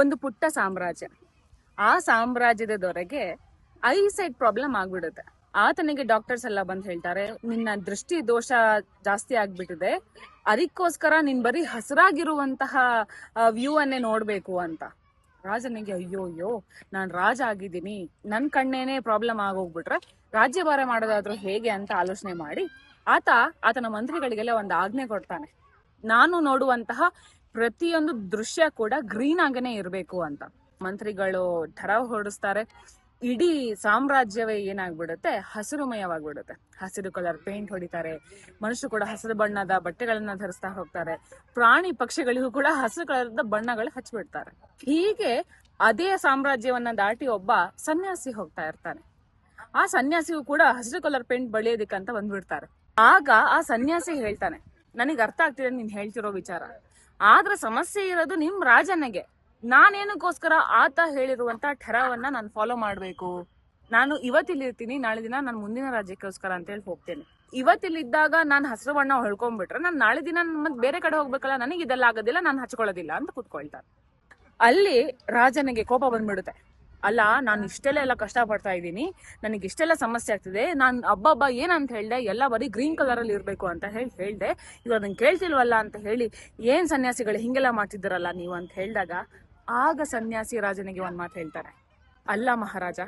ಒಂದು ಪುಟ್ಟ ಸಾಮ್ರಾಜ್ಯ. ಆ ಸಾಮ್ರಾಜ್ಯದ ದೊರೆಗೆ ಐಸೈಟ್ ಪ್ರಾಬ್ಲಮ್ ಆಗ್ಬಿಡುತ್ತೆ. ಆತನಿಗೆ ಡಾಕ್ಟರ್ಸ್ ಎಲ್ಲ ಬಂದು ಹೇಳ್ತಾರೆ, ನಿನ್ನ ದೃಷ್ಟಿ ದೋಷ ಜಾಸ್ತಿ ಆಗ್ಬಿಟ್ಟಿದೆ, ಅದಕ್ಕೋಸ್ಕರ ನೀನ್ ಬರೀ ಹಸಿರಾಗಿರುವಂತಹ ವ್ಯೂ ಅನ್ನೇ ನೋಡ್ಬೇಕು ಅಂತ. ರಾಜನಿಗೆ ಅಯ್ಯೋ ನಾನ್ ರಾಜ ಆಗಿದ್ದೀನಿ, ನನ್ ಕಣ್ಣೇನೆ ಪ್ರಾಬ್ಲಮ್ ಆಗೋಗ್ಬಿಟ್ರೆ ರಾಜ್ಯಭಾರ ಮಾಡೋದಾದ್ರೂ ಹೇಗೆ ಅಂತ ಆಲೋಚನೆ ಮಾಡಿ ಆತನ ಮಂತ್ರಿಗಳಿಗೆಲ್ಲ ಒಂದು ಆಜ್ಞೆ ಕೊಡ್ತಾನೆ, ನಾನು ನೋಡುವಂತಹ ಪ್ರತಿಯೊಂದು ದೃಶ್ಯ ಕೂಡ ಗ್ರೀನ್ ಆಗೇನೆ ಇರಬೇಕು ಅಂತ. ಮಂತ್ರಿಗಳು ಠರಾವ್ ಹೊರಡಿಸ್ತಾರೆ. ಇಡೀ ಸಾಮ್ರಾಜ್ಯವೇ ಏನಾಗ್ಬಿಡುತ್ತೆ, ಹಸಿರುಮಯವಾಗ್ಬಿಡುತ್ತೆ. ಹಸಿರು ಕಲರ್ ಪೇಂಟ್ ಹೊಡಿತಾರೆ. ಮನುಷ್ಯರು ಕೂಡ ಹಸಿರು ಬಣ್ಣದ ಬಟ್ಟೆಗಳನ್ನ ಧರಿಸ್ತಾ ಹೋಗ್ತಾರೆ. ಪ್ರಾಣಿ ಪಕ್ಷಿಗಳಿಗೂ ಕೂಡ ಹಸಿರು ಕಲರ್ದ ಬಣ್ಣಗಳು ಹಚ್ಬಿಡ್ತಾರೆ. ಹೀಗೆ ಅದೇ ಸಾಮ್ರಾಜ್ಯವನ್ನ ದಾಟಿ ಒಬ್ಬ ಸನ್ಯಾಸಿ ಹೋಗ್ತಾ ಇರ್ತಾನೆ. ಆ ಸನ್ಯಾಸಿಗೂ ಕೂಡ ಹಸಿರು ಕಲರ್ ಪೇಂಟ್ ಬಳಿಯೋದಿಕ್ಕಂತ ಬಂದ್ಬಿಡ್ತಾರೆ. ಆಗ ಆ ಸನ್ಯಾಸಿ ಹೇಳ್ತಾನೆ, ನನಗೆ ಅರ್ಥ ಆಗ್ತಿದೆ ನೀನ್ ಹೇಳ್ತಿರೋ ವಿಚಾರ, ಆದ್ರೆ ಸಮಸ್ಯೆ ಇರೋದು ನಿಮ್ ರಾಜನಿಗೆ. ನಾನೇನಕ್ಕೋಸ್ಕರ ಆತ ಹೇಳಿರುವಂತ ಠರಾವನ್ನ ನಾನು ಫಾಲೋ ಮಾಡ್ಬೇಕು? ನಾನು ಇವತ್ತಿಲ್ಲಿರ್ತೀನಿ, ನಾಳೆ ದಿನ ನಾನು ಮುಂದಿನ ರಾಜ್ಯಕ್ಕೋಸ್ಕರ ಅಂತ ಹೇಳಿ ಹೋಗ್ತೇನೆ. ಇವತ್ತಿಲ್ಲಿದ್ದಾಗ ನಾನು ಹಸಿರು ಬಣ್ಣ ಹೊಳ್ಕೊಂಡ್ಬಿಟ್ರೆ ನಾನು ನಾಳೆ ದಿನ ಮತ್ತೆ ಬೇರೆ ಕಡೆ ಹೋಗ್ಬೇಕಲ್ಲ, ನನಗೆ ಇದೆಲ್ಲ ಆಗೋದಿಲ್ಲ, ನಾನು ಹಚ್ಕೊಳ್ಳೋದಿಲ್ಲ ಅಂತ ಕೂತ್ಕೊಳ್ತಾರೆ. ಅಲ್ಲಿ ರಾಜನಿಗೆ ಕೋಪ ಬಂದ್ಬಿಡುತ್ತೆ. ಅಲ್ಲ, ನಾನು ಇಷ್ಟೆಲ್ಲ ಕಷ್ಟ ಪಡ್ತಾ ಇದ್ದೀನಿ, ನನಗೆ ಇಷ್ಟೆಲ್ಲ ಸಮಸ್ಯೆ ಆಗ್ತಿದೆ, ನಾನು ಹಬ್ಬ ಏನಂತ ಹೇಳ್ದೆ, ಎಲ್ಲ ಬರೀ ಗ್ರೀನ್ ಕಲರ್ ಅಲ್ಲಿ ಇರ್ಬೇಕು ಅಂತ ಹೇಳ್ದೆ, ಇವಾಗ ನಂಗೆ ಕೇಳ್ತಿಲ್ವಲ್ಲ ಅಂತ ಹೇಳಿ ಏನ್ ಸನ್ಯಾಸಿಗಳು ಹಿಂಗೆಲ್ಲ ಮಾಡ್ತಿದ್ದೀರಲ್ಲ ನೀವು ಅಂತ ಹೇಳಿದಾಗ, ಆಗ ಸನ್ಯಾಸಿ ರಾಜನಿಗೆ ಒಂದ್ ಮಾತು ಹೇಳ್ತಾರೆ, ಅಲ್ಲ ಮಹಾರಾಜ,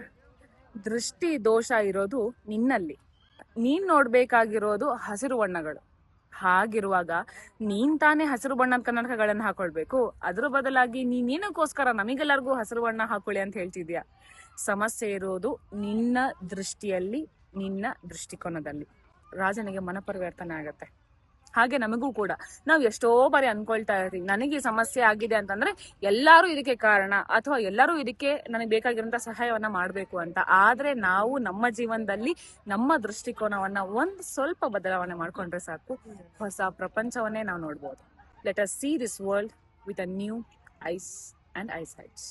ದೃಷ್ಟಿ ದೋಷ ಇರೋದು ನಿನ್ನಲ್ಲಿ, ನೀನ್ ನೋಡ್ಬೇಕಾಗಿರೋದು ಹಸಿರು ಬಣ್ಣಗಳು. ಹಾಗಿರುವಾಗ ನೀನ್ ತಾನೇ ಹಸಿರು ಬಣ್ಣದ ಕನ್ನಡಕಗಳನ್ನ ಹಾಕೊಳ್ಬೇಕು, ಅದ್ರ ಬದಲಾಗಿ ನೀನೇನಕ್ಕೋಸ್ಕರ ನಮಗೆಲ್ಲರಿಗೂ ಹಸಿರು ಬಣ್ಣ ಹಾಕೊಳ್ಳಿ ಅಂತ ಹೇಳ್ತಿದ್ಯಾ? ಸಮಸ್ಯೆ ಇರೋದು ನಿನ್ನ ದೃಷ್ಟಿಯಲ್ಲಿ, ನಿನ್ನ ದೃಷ್ಟಿಕೋನದಲ್ಲಿ. ರಾಜನಿಗೆ ಮನಪರಿವರ್ತನೆ ಆಗತ್ತೆ. ಹಾಗೆ ನಮಗೂ ಕೂಡ ನಾವು ಎಷ್ಟೋ ಬಾರಿ ಅನ್ಕೊಳ್ತಾ ಇರ್ತೀವಿ, ನನಗೆ ಸಮಸ್ಯೆ ಆಗಿದೆ ಅಂತಂದ್ರೆ ಎಲ್ಲಾರು ಇದಕ್ಕೆ ಕಾರಣ, ಅಥವಾ ಎಲ್ಲರೂ ಇದಕ್ಕೆ ನನಗೆ ಬೇಕಾಗಿರುವಂತ ಸಹಾಯವನ್ನ ಮಾಡ್ಬೇಕು ಅಂತ. ಆದ್ರೆ ನಾವು ನಮ್ಮ ಜೀವನದಲ್ಲಿ ನಮ್ಮ ದೃಷ್ಟಿಕೋನವನ್ನ ಒಂದ್ ಸ್ವಲ್ಪ ಬದಲಾವಣೆ ಮಾಡ್ಕೊಂಡ್ರೆ ಸಾಕು, ಹೊಸ ಪ್ರಪಂಚವನ್ನೇ ನಾವು ನೋಡ್ಬೋದು. Let us see this world with a new eyes and ಐಸೈಟ್ಸ್.